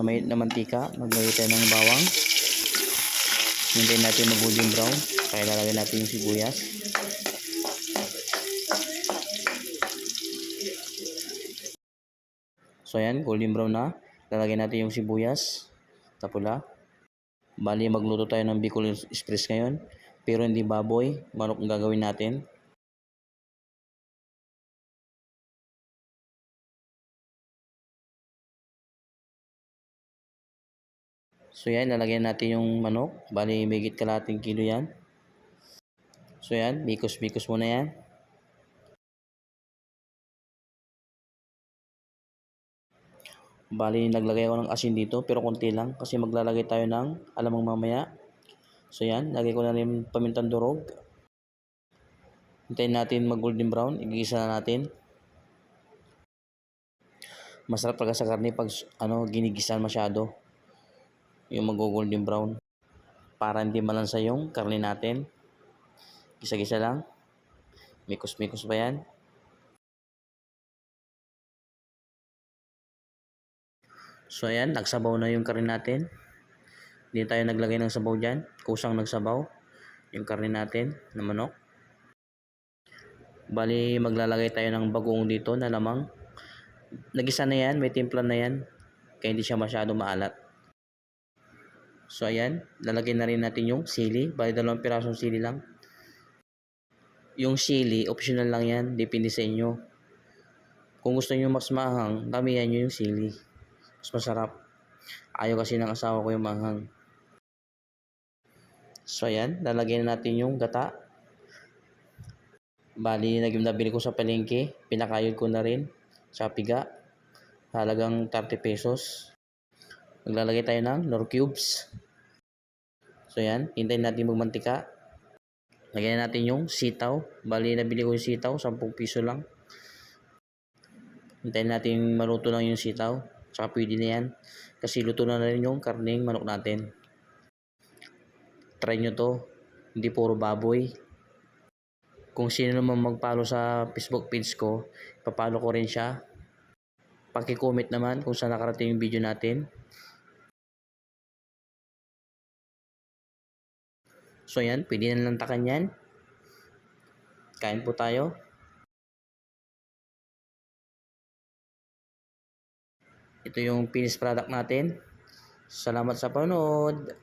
sa mainit na mantika, maglagay tayo ng bawang. Hintayin natin mag-golden brown. Kaya lalagay natin yung sibuyas. So ayan, golden brown na. Lalagay natin yung sibuyas na pula. Bali, magluto tayo ng Bicol Express ngayon. Pero hindi baboy, manok ang gagawin natin. So yan, lalagyan natin yung manok. Bali, may higit kalahating kilo yan. So yan, bikos-bikos muna yan. Bali, naglagay ako ng asin dito pero konti lang kasi maglalagay tayo ng alamang mamaya. So yan, lagay ko na rin pamintang durog. Hintayin natin mag golden brown, igigisa na natin. Masarap talaga sa karne pag ginigisan masyado. Yung mag-golden brown. Para hindi malansa yung karne natin. Gisa-gisa lang. Mikos-mikos pa yan. So ayan, nagsabaw na yung karne natin. Hindi tayo naglagay ng sabaw dyan. Kusang nagsabaw yung karne natin na manok. Bali, maglalagay tayo ng bagoong dito na lamang. Nagisa na yan, may timpla na yan. Kaya hindi siya masyado maalat. So ayan, lalagay na rin natin yung sili. Bali, 2 pirasong sili lang. Yung sili, optional lang yan. Depende sa inyo. Kung gusto nyo mas mahang, damihan nyo yung sili. Mas masarap. Ayaw kasi ng asawa ko yung manghang. So ayan, lalagyan na natin yung gata. Bali, nabili ko sa palengke. Pinakayod ko na rin sa piga. Halagang 30 pesos. Maglalagay tayo ng nor cubes. So ayan, hintayin natin magmantika. Lagyan natin yung sitaw. Bali, nabili ko yung sitaw, 10 piso lang. Hintayin natin maluto lang yung sitaw. Tsaka pwede na yan. Kasi luto na rin yung karneng manok natin. Try nyo to. Hindi puro baboy. Kung sino naman mag-follow sa Facebook page ko, papalo ko rin siya. Paki-comment naman kung saan nakarating yung video natin. So yan, pwede na lantakan yan. Kain po tayo. Ito yung finished product natin. Salamat sa panonood.